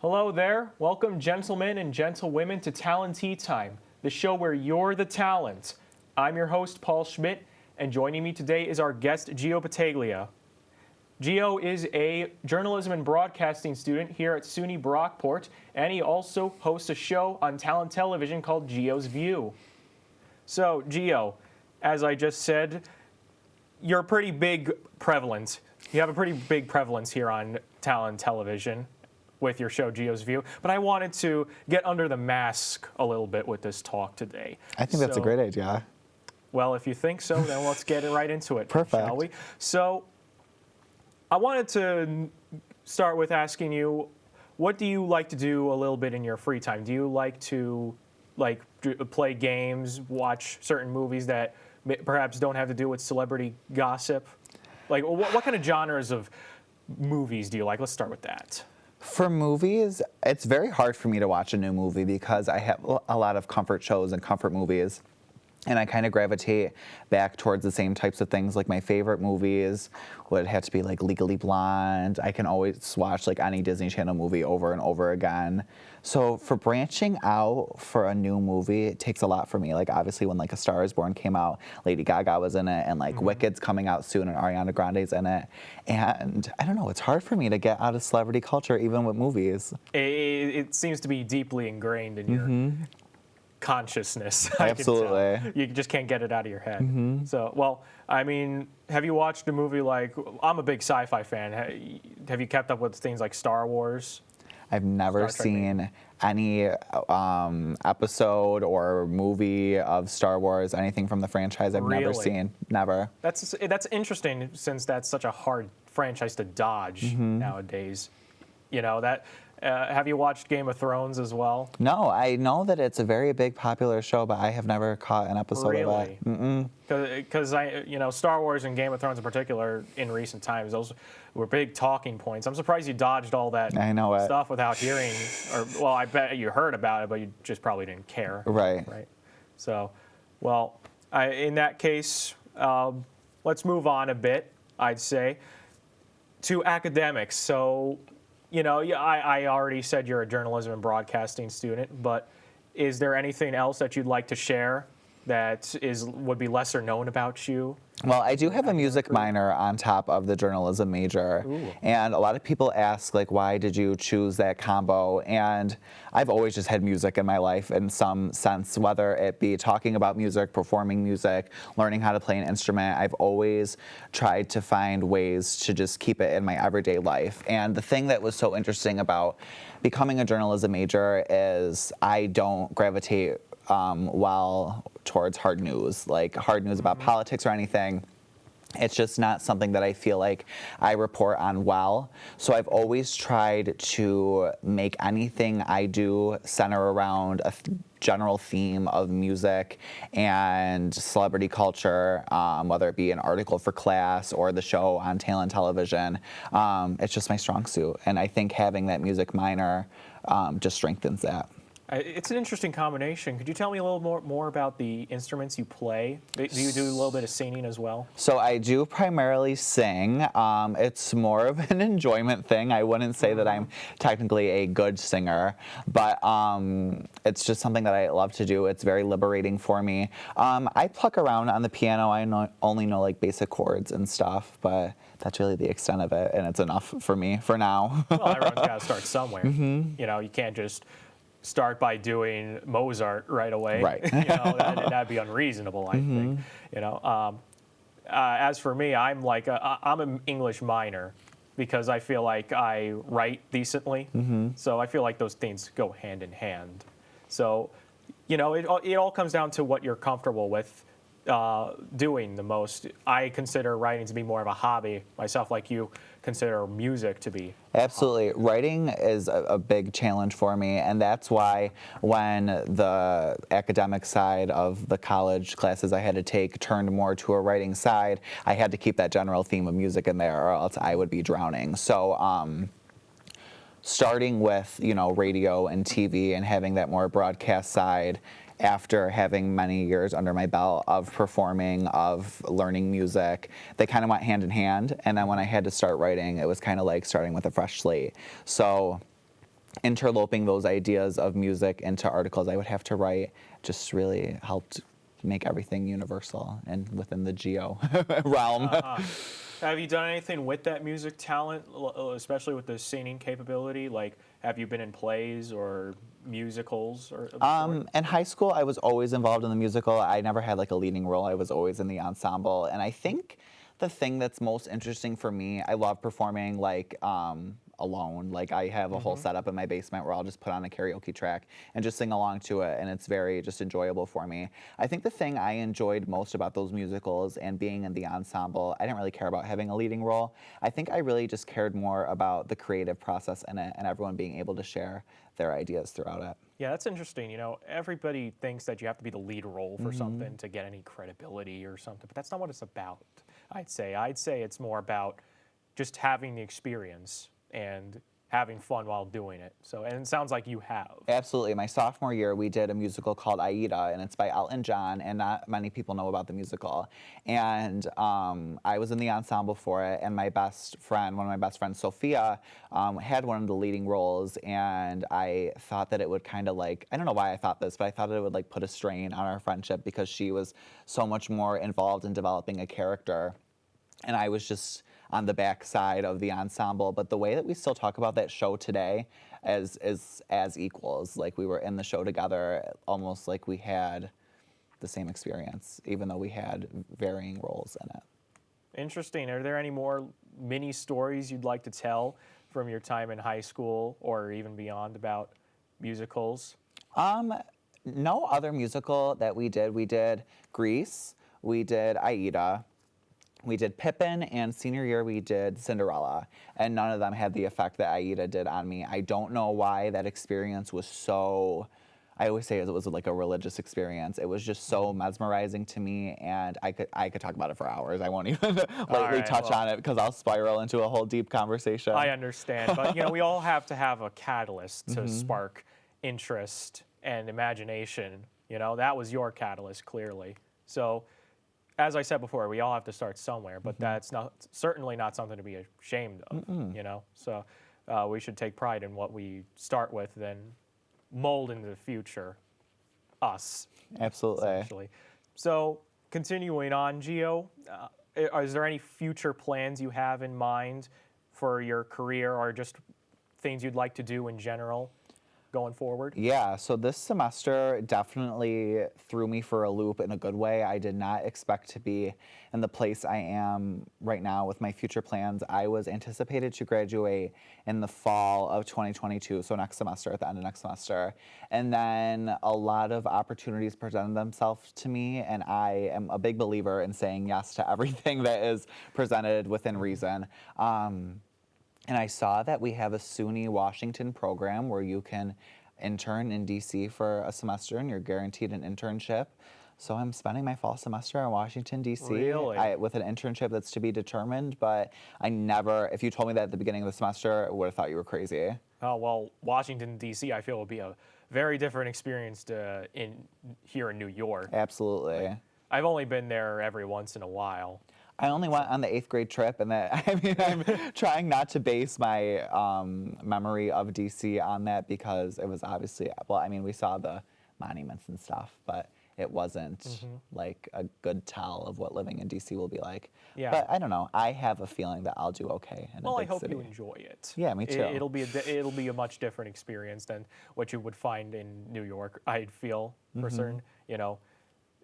Hello there. Welcome, gentlemen and gentlewomen, to Talon Tea Time, the show where you're the talent. I'm your host, Paul Schmidt, and joining me today is our guest, Gio Battaglia. Gio is a journalism and broadcasting student here at SUNY Brockport, and he also hosts a show on Talon Television called Gio's View. So, Gio, as I just said, you're pretty big prevalent. You have a pretty big prevalence here on Talon Television with your show Gio's View, but I wanted to get under the mask a little bit with this talk today. I think that's a great idea. Well, if you think so, then let's get right into it, Perfect. Shall we? So, I wanted to start with asking you, what do you like to do a little bit in your free time? Do you like to play games, watch certain movies that perhaps don't have to do with celebrity gossip? Like, what kind of genres of movies do you like? Let's start with that. For movies, it's very hard for me to watch a new movie because I have a lot of comfort shows and comfort movies. And I kind of gravitate back towards the same types of things. Like my favorite movies would have to be like Legally Blonde. I can always watch like any Disney Channel movie over and over again. So for branching out for a new movie, it takes a lot for me. Like obviously when like A Star Is Born came out, Lady Gaga was in it, and like Wicked's coming out soon and Ariana Grande's in it. And I don't know, it's hard for me to get out of celebrity culture even with movies. It seems to be deeply ingrained in your consciousness. Absolutely. You just can't get it out of your head. So, well, I mean, have you watched a movie like, I'm a big sci-fi fan. Have you kept up with things like Star Wars? I've never seen any episode or movie of Star Wars, anything from the franchise. I've never seen. Never. That's interesting, since that's such a hard franchise to dodge nowadays. You know, that. Have you watched Game of Thrones as well? No, I know that it's a very big, popular show, but I have never caught an episode of it. Because Star Wars and Game of Thrones in particular, in recent times, those were big talking points. I'm surprised you dodged all that stuff without hearing, well, I bet you heard about it, but you just probably didn't care. Right. So, well, in that case, let's move on a bit, I'd say, to academics. So, I already said you're a journalism and broadcasting student, but is there anything else that you'd like to share that would be lesser known about you? Well, I do have a music minor on top of the journalism major. Ooh. And a lot of people ask, like, why did you choose that combo? And I've always just had music in my life in some sense, whether it be talking about music, performing music, learning how to play an instrument. I've always tried to find ways to just keep it in my everyday life. And the thing that was so interesting about becoming a journalism major is I don't gravitate well towards hard news about politics or anything. It's just not something that I feel like I report on well. So I've always tried to make anything I do center around a general theme of music and celebrity culture, whether it be an article for class or the show on Talon Television. It's just my strong suit. And I think having that music minor just strengthens that. It's an interesting combination. Could you tell me a little more about the instruments you play? Do you do a little bit of singing as well? So I do primarily sing. It's more of an enjoyment thing. I wouldn't say that I'm technically a good singer, but it's just something that I love to do. It's very liberating for me. I pluck around on the piano. I only know like basic chords and stuff, but that's really the extent of it, and it's enough for me for now. Well, everyone's got to start somewhere. You can't just start by doing Mozart right away. Right. That'd be unreasonable, I think. As for me, I'm an English minor because I feel like I write decently. So I feel like those things go hand in hand. So, it all comes down to what you're comfortable with doing the most. I consider writing to be more of a hobby myself, like you consider music to be. Absolutely. Writing is a big challenge for me, and that's why when the academic side of the college classes I had to take turned more to a writing side, I had to keep that general theme of music in there or else I would be drowning. So starting with, radio and TV and having that more broadcast side after having many years under my belt of performing, of learning music, they kind of went hand in hand. And then when I had to start writing, it was kind of like starting with a fresh slate. So interloping those ideas of music into articles I would have to write just really helped make everything universal and within the Gio realm. Have you done anything with that music talent, especially with the singing capability? Like, have you been in plays or musicals or of the sort? In high school, I was always involved in the musical. I never had like a leading role. I was always in the ensemble. And I think the thing that's most interesting for me, I love performing like alone. Like I have a whole setup in my basement where I'll just put on a karaoke track and just sing along to it. And it's very just enjoyable for me. I think the thing I enjoyed most about those musicals and being in the ensemble, I didn't really care about having a leading role. I think I really just cared more about the creative process in it and everyone being able to share their ideas throughout it. Yeah, that's interesting. You know, everybody thinks that you have to be the lead role for something to get any credibility or something, but that's not what it's about. I'd say it's more about just having the experience and having fun while doing it. So, and it sounds like you have. Absolutely. My sophomore year, we did a musical called Aida, and it's by Elton John, and not many people know about the musical. And I was in the ensemble for it, and my best friend, one of my best friends, Sophia, had one of the leading roles, and I thought that it would kind of like, I don't know why I thought this, but I thought it would like put a strain on our friendship because she was so much more involved in developing a character. And I was just on the back side of the ensemble. But the way that we still talk about that show today as equals, like we were in the show together, almost like we had the same experience, even though we had varying roles in it. Interesting. Are there any more mini stories you'd like to tell from your time in high school or even beyond about musicals? No other musical that we did Grease, we did Aida, we did Pippin, and senior year we did Cinderella, and none of them had the effect that Aida did on me. I don't know why that experience was so, I always say it was like a religious experience. It was just so mesmerizing to me, and I could talk about it for hours. I won't even lightly touch on it because I'll spiral into a whole deep conversation. I understand, but you know, we all have to have a catalyst to spark interest and imagination. You know, that was your catalyst, clearly. So, as I said before, we all have to start somewhere, but that's certainly not something to be ashamed of. You know, so we should take pride in what we start with, then mold into the future us. Absolutely. Essentially. So, continuing on, Gio, is there any future plans you have in mind for your career or just things you'd like to do in general going forward? Yeah, so this semester definitely threw me for a loop in a good way. I did not expect to be in the place I am right now with my future plans. I was anticipated to graduate in the fall of 2022, so next semester, at the end of next semester. And then a lot of opportunities presented themselves to me, and I am a big believer in saying yes to everything that is presented within reason. And I saw that we have a SUNY Washington program where you can intern in DC for a semester and you're guaranteed an internship. So I'm spending my fall semester in Washington, DC Really? with an internship that's to be determined, but I never, if you told me that at the beginning of the semester, I would have thought you were crazy. Oh, well, Washington, D.C., I feel would be a very different experience here in New York. Absolutely. I've only been there every once in a while. I only went on the 8th grade trip, and that, I mean, I'm trying not to base my memory of DC on that because it was obviously, well, I mean, we saw the monuments and stuff, but it wasn't like a good tell of what living in DC will be like. Yeah. But I don't know. I have a feeling that I'll do okay in Well, a I big hope city. you enjoy it. Yeah, me too. It'll be a much different experience than what you would find in New York. I'd feel for certain. You know,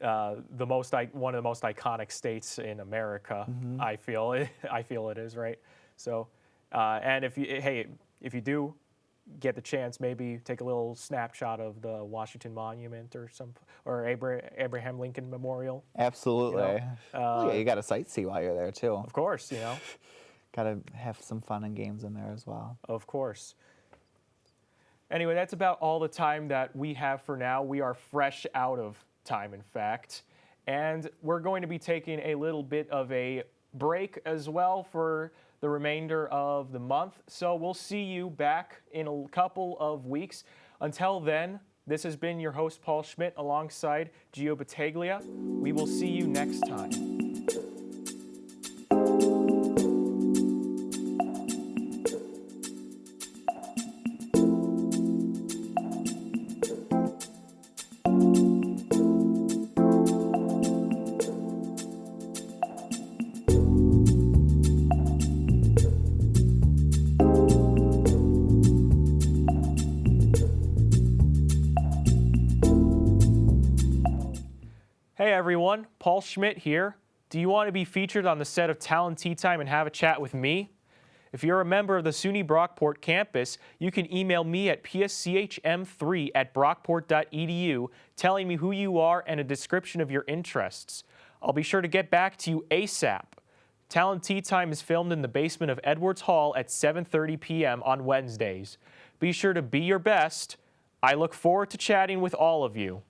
one of the most iconic states in America. I feel it is, right. So, and if you do get the chance, maybe take a little snapshot of the Washington Monument or Abraham Lincoln Memorial. Absolutely. You know, Yeah, you got to sightsee while you're there too. Of course, you know. Got to have some fun and games in there as well. Of course. Anyway, that's about all the time that we have for now. We are fresh out of time, in fact. And we're going to be taking a little bit of a break as well for the remainder of the month. So we'll see you back in a couple of weeks. Until then, this has been your host, Paul Schmidt, alongside Gio Battaglia. We will see you next time. Hey everyone, Paul Schmidt here. Do you want to be featured on the set of Talon Tea Time and have a chat with me? If you're a member of the SUNY Brockport campus, you can email me at pschm3@brockport.edu telling me who you are and a description of your interests. I'll be sure to get back to you ASAP. Talon Tea Time is filmed in the basement of Edwards Hall at 7:30 p.m. on Wednesdays. Be sure to be your best. I look forward to chatting with all of you.